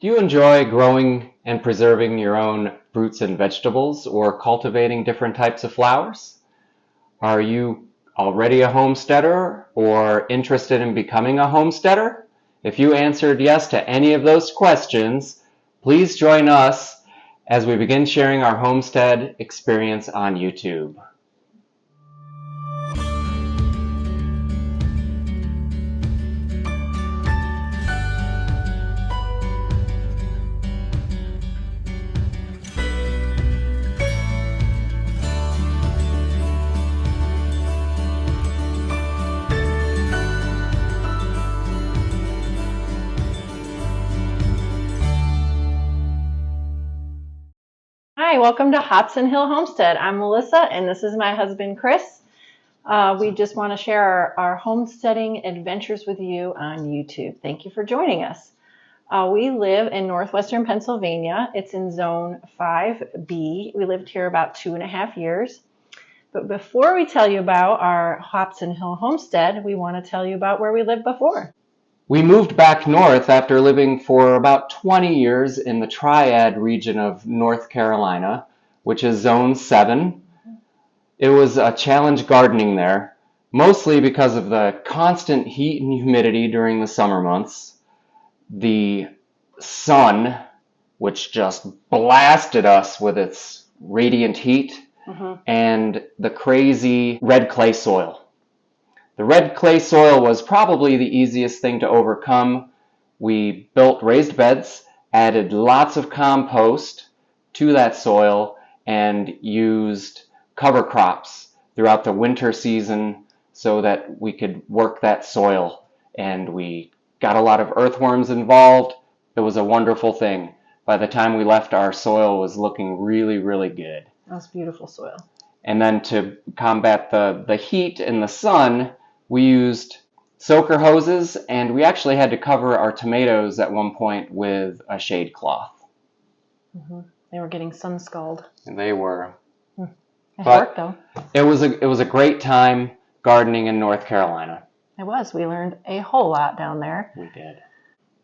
Do you enjoy growing and preserving your own fruits and vegetables or cultivating different types of flowers? Are you already a homesteader or interested in becoming a homesteader? If you answered yes to any of those questions, please join us as we begin sharing our homestead experience on YouTube. Hi, welcome to Hopson Hill Homestead. I'm Melissa and this is my husband Chris. We just want to share our homesteading adventures with you on YouTube. Thank you for joining us. We live in northwestern Pennsylvania. It's in zone 5B. We lived here about 2.5 years. But before we tell you about our Hopson Hill Homestead, we want to tell you about where we lived before. We moved back north after living for about 20 years in the Triad region of North Carolina, which is Zone 7. It was a challenge gardening there, mostly because of the constant heat and humidity during the summer months, the sun, which just blasted us with its radiant heat, and the crazy red clay soil. The red clay soil was probably the easiest thing to overcome. We built raised beds, added lots of compost to that soil, and used cover crops throughout the winter season so that we could work that soil. And we got a lot of earthworms involved. It was a wonderful thing. By the time we left, our soil was looking really, really good. That's beautiful soil. And then to combat the heat and the sun, we used soaker hoses, and we actually had to cover our tomatoes at one point with a shade cloth. They were getting sun scald. And they were. It worked though. It was a great time gardening in North Carolina. It was. We learned a whole lot down there. We did.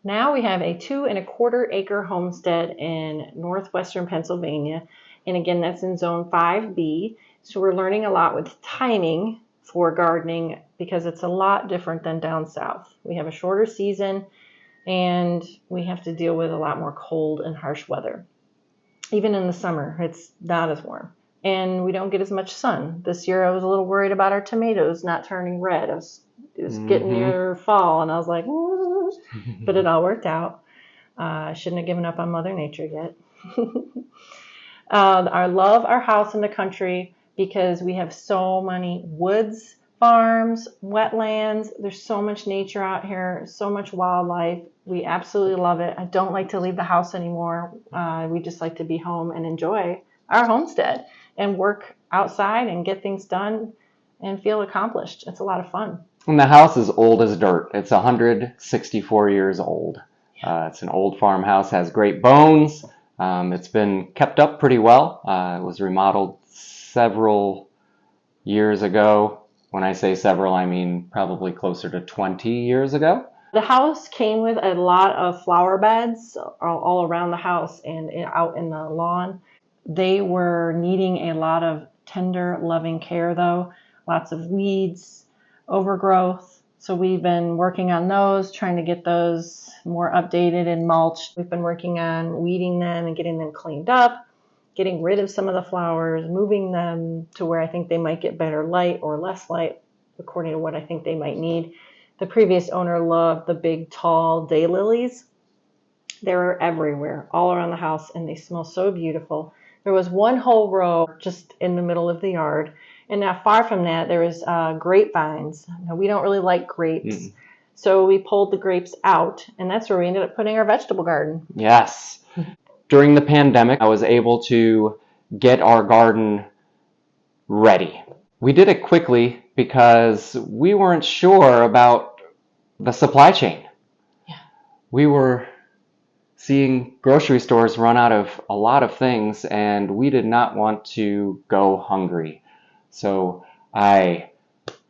Now we have a 2.25 acre homestead in northwestern Pennsylvania. And again, that's in zone 5B. So we're learning a lot with timing for gardening because it's a lot different than down south. We have a shorter season and we have to deal with a lot more cold and harsh weather. Even in the summer, it's not as warm. And we don't get as much sun. This year I was a little worried about our tomatoes not turning red. It was getting near fall and I was like, but it all worked out. I shouldn't have given up on Mother Nature yet. I love our house in the country because we have so many woods, farms, wetlands. There's so much nature out here, so much wildlife. We absolutely love it. I don't like to leave the house anymore. We just like to be home and enjoy our homestead and work outside and get things done and feel accomplished. It's a lot of fun. And the house is old as dirt. It's 164 years old. It's an old farmhouse, has great bones. It's been kept up pretty well. It was remodeled several years ago. When I say several, I mean probably closer to 20 years ago. The house came with a lot of flower beds all around the house and out in the lawn. They were needing a lot of tender, loving care though. Lots of weeds, overgrowth. So we've been working on those, trying to get those more updated and mulched. We've been working on weeding them and getting them cleaned up, getting rid of some of the flowers, moving them to where I think they might get better light or less light, according to what I think they might need. The previous owner loved the big, tall daylilies. They were everywhere, all around the house, and they smell so beautiful. There was one whole row just in the middle of the yard, and not far from that, there was grapevines. Now, we don't really like grapes, so we pulled the grapes out, and that's where we ended up putting our vegetable garden. Yes. During the pandemic, I was able to get our garden ready. We did it quickly because we weren't sure about the supply chain. Yeah. We were seeing grocery stores run out of a lot of things, and we did not want to go hungry. So I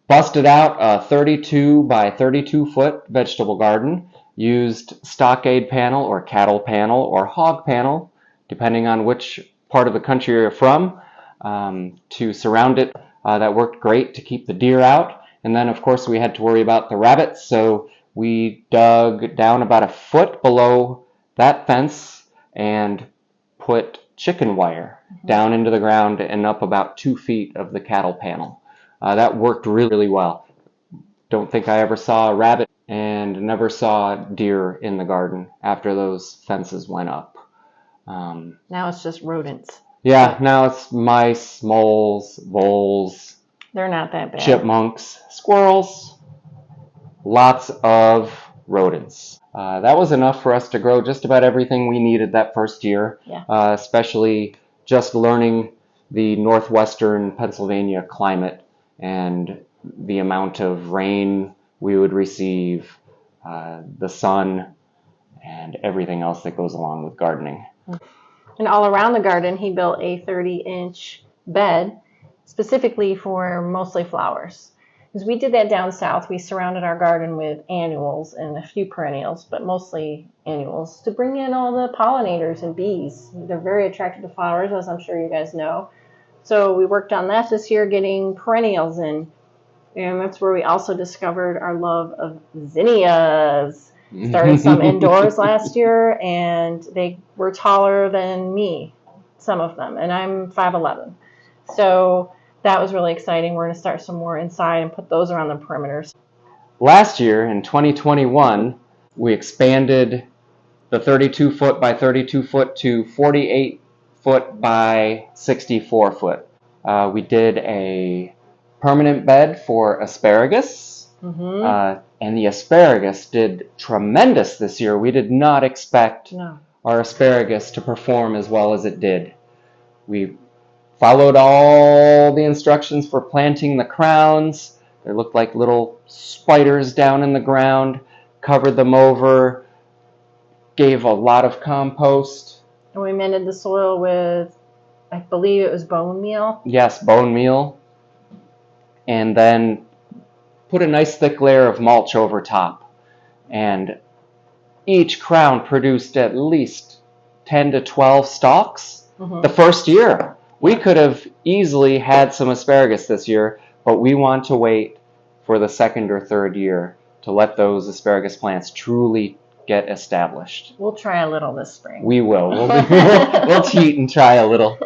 busted out a 32 by 32 foot vegetable garden used stockade panel or cattle panel or hog panel, depending on which part of the country you're from, to surround it. That worked great to keep the deer out. And then, of course, we had to worry about the rabbits, so we dug down about a foot below that fence and put chicken wire down into the ground and up about 2 feet of the cattle panel. That worked really, really well. Don't think I ever saw a rabbit and never saw deer in the garden after those fences went up. Now it's just rodents. Yeah, now it's mice, moles, voles. They're not that bad. Chipmunks, squirrels, lots of rodents. That was enough for us to grow just about everything we needed that first year, especially just learning the northwestern Pennsylvania climate and the amount of rain we would receive, the sun, and everything else that goes along with gardening. And all around the garden, he built a 30-inch bed specifically for mostly flowers. Because we did that down south, we surrounded our garden with annuals and a few perennials, but mostly annuals, to bring in all the pollinators and bees. They're very attracted to flowers, as I'm sure you guys know. So we worked on that this year, getting perennials in. And that's where we also discovered our love of zinnias. Started some indoors last year, and they were taller than me, some of them, and I'm 5'11". So that was really exciting. We're going to start some more inside and put those around the perimeters. Last year, in 2021, we expanded the 32 foot by 32 foot to 48 foot by 64 foot. We did a permanent bed for asparagus, and the asparagus did tremendous this year. We did not expect our asparagus to perform as well as it did. We followed all the instructions for planting the crowns. They looked like little spiders down in the ground, covered them over, gave a lot of compost. And we amended the soil with, I believe it was bone meal. Yes, bone meal. And then put a nice thick layer of mulch over top. And each crown produced at least 10 to 12 stalks the first year. We could have easily had some asparagus this year, but we want to wait for the second or third year to let those asparagus plants truly get established. We'll try a little this spring. We will. We'll cheat and try a little.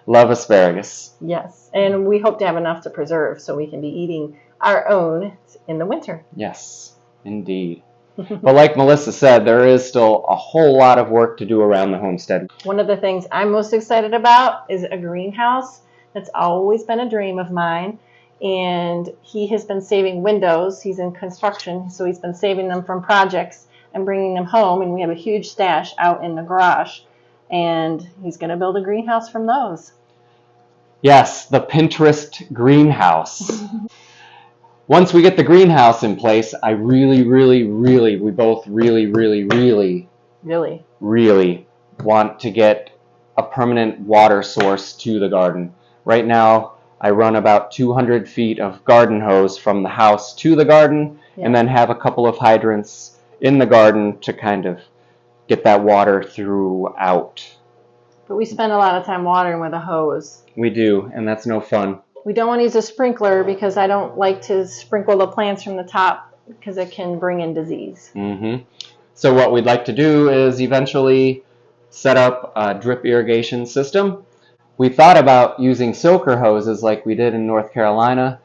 Love asparagus. Yes, and we hope to have enough to preserve so we can be eating our own in the winter. Yes, indeed. But like Melissa said, there is still a whole lot of work to do around the homestead. One of the things I'm most excited about is a greenhouse. That's always been a dream of mine. And he has been saving windows. He's in construction, so he's been saving them from projects and bringing them home. And we have a huge stash out in the garage. And he's going to build a greenhouse from those. Yes, the Pinterest greenhouse. Once we get the greenhouse in place, I really want to get a permanent water source to the garden. Right now, I run about 200 feet of garden hose from the house to the garden, and then have a couple of hydrants in the garden to kind of get that water throughout. But we spend a lot of time watering with a hose. We do, and that's no fun. We don't want to use a sprinkler because I don't like to sprinkle the plants from the top because it can bring in disease. So what we'd like to do is eventually set up a drip irrigation system. We thought about using soaker hoses like we did in North Carolina,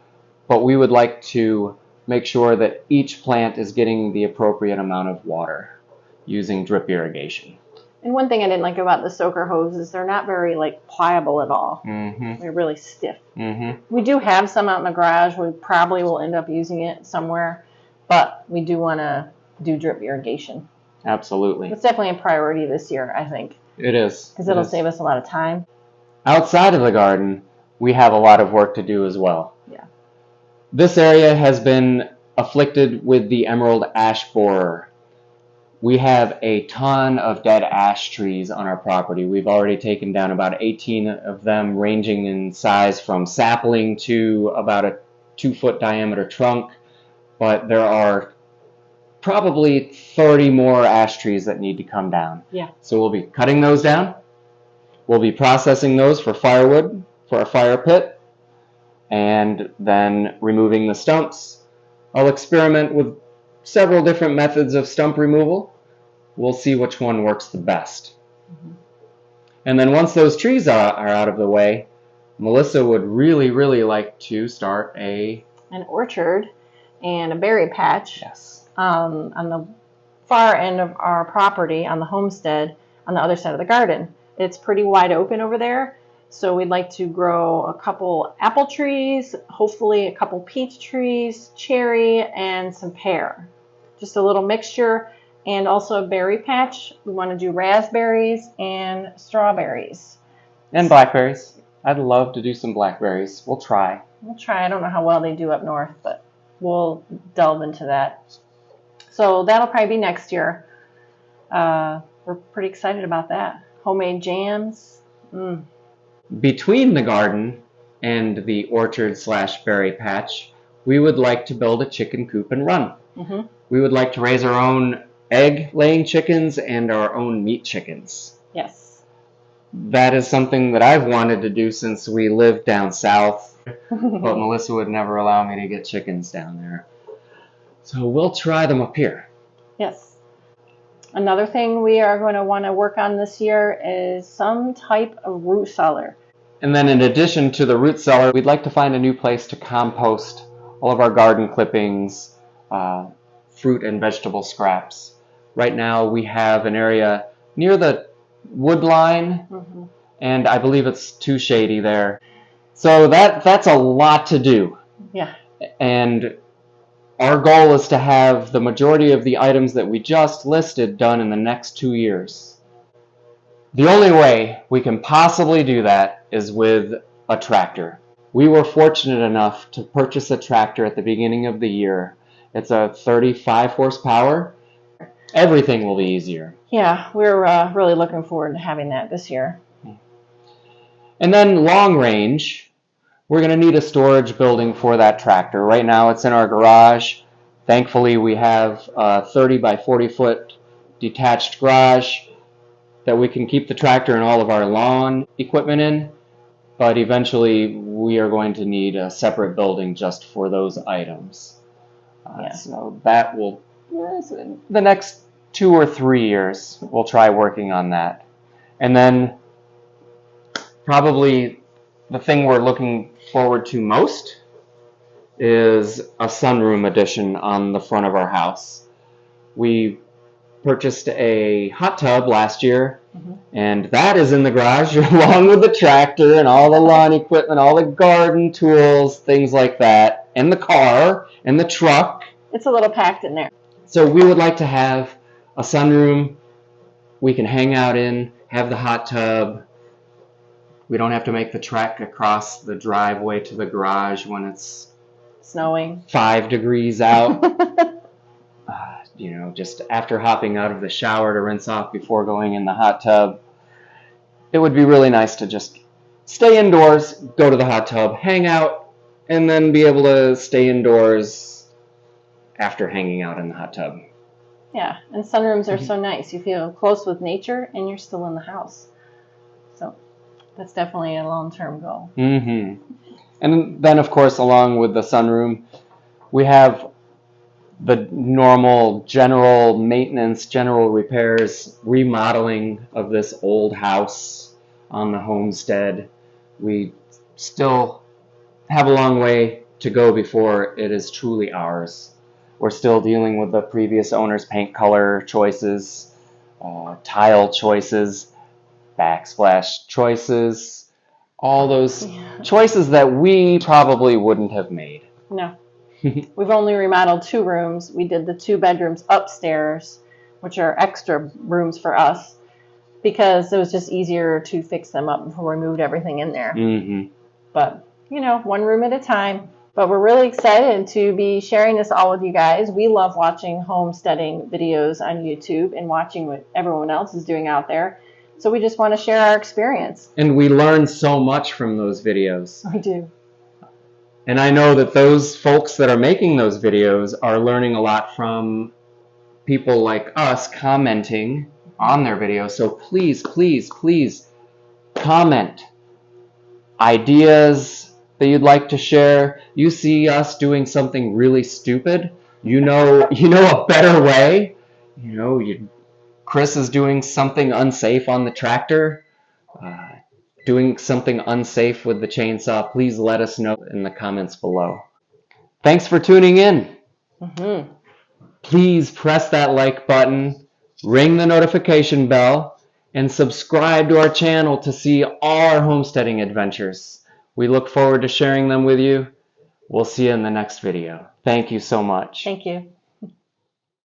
but we would like to make sure that each plant is getting the appropriate amount of water using drip irrigation. And one thing I didn't like about the soaker hoses, they're not very pliable at all. They're really stiff. We do have some out in the garage. We probably will end up using it somewhere, but we do want to do drip irrigation. Absolutely. It's definitely a priority this year, I think. It is. Because it'll save us a lot of time. Outside of the garden, we have a lot of work to do as well. Yeah. This area has been afflicted with the emerald ash borer. We have a ton of dead ash trees on our property. We've already taken down about 18 of them, ranging in size from sapling to about a 2-foot diameter trunk. But there are probably 30 more ash trees that need to come down. Yeah. So we'll be cutting those down. We'll be processing those for firewood for our fire pit, and then removing the stumps. I'll experiment with several different methods of stump removal. We'll see which one works the best. And then once those trees are out of the way, Melissa would really, really like to start an orchard and a berry patch. Yes. On the far end of our property, on the homestead, on the other side of the garden. It's pretty wide open over there, so we'd like to grow a couple apple trees, hopefully a couple peach trees, cherry, and some pear. Just a little mixture, and also a berry patch. We want to do raspberries and strawberries. And blackberries. I'd love to do some blackberries. We'll try. We'll try. I don't know how well they do up north, but we'll delve into that. So that'll probably be next year. We're pretty excited about that. Homemade jams. Between the garden and the orchard/berry patch, we would like to build a chicken coop and run. Mm-hmm. We would like to raise our own egg-laying chickens and our own meat chickens. Yes. That is something that I've wanted to do since we lived down south, but Melissa would never allow me to get chickens down there. So we'll try them up here. Yes. Another thing we are going to want to work on this year is some type of root cellar. And then in addition to the root cellar, we'd like to find a new place to compost all of our garden clippings, fruit and vegetable scraps. Right now we have an area near the wood line, and I believe it's too shady there. So that's a lot to do. Yeah. And our goal is to have the majority of the items that we just listed done in the next 2 years. The only way we can possibly do that is with a tractor. We were fortunate enough to purchase a tractor at the beginning of the year. It's a 35 horsepower. Everything will be easier. Yeah, we're really looking forward to having that this year. And then long range, we're going to need a storage building for that tractor. Right now it's in our garage. Thankfully we have a 30 by 40 foot detached garage that we can keep the tractor and all of our lawn equipment in, but eventually we are going to need a separate building just for those items. So that will, the next 2 or 3 years, we'll try working on that. And then probably the thing we're looking forward to most is a sunroom addition on the front of our house. We purchased a hot tub last year, and that is in the garage along with the tractor and all the lawn equipment, all the garden tools, things like that, and the car and the truck. It's a little packed in there. So we would like to have a sunroom we can hang out in, have the hot tub. We don't have to make the trek across the driveway to the garage when it's snowing 5 degrees out. Just after hopping out of the shower to rinse off before going in the hot tub. It would be really nice to just stay indoors, go to the hot tub, hang out, and then be able to stay indoors after hanging out in the hot tub. Yeah, and sunrooms are so nice. You feel close with nature and you're still in the house. So that's definitely a long-term goal. And then, of course, along with the sunroom, we have the normal general maintenance, general repairs, remodeling of this old house on the homestead. We still have a long way to go before it is truly ours. We're still dealing with the previous owner's paint color choices, tile choices, backsplash choices, all those choices that we probably wouldn't have made. No. We've only remodeled 2 rooms. We did the 2 bedrooms upstairs, which are extra rooms for us, because it was just easier to fix them up before we moved everything in there. But, 1 room at a time. But we're really excited to be sharing this all with you guys. We love watching homesteading videos on YouTube and watching what everyone else is doing out there. So we just want to share our experience. And we learn so much from those videos. We do. And I know that those folks that are making those videos are learning a lot from people like us commenting on their videos. So please, please, please comment ideas that you'd like to share. You see us doing something really stupid, you know a better way. Chris is doing something unsafe on the tractor, doing something unsafe with the chainsaw. Please let us know in the comments below. Thanks for tuning in. Please press that like button, ring the notification bell, and subscribe to our channel to see all our homesteading adventures. We look forward to sharing them with you. We'll see you in the next video. Thank you so much. Thank you.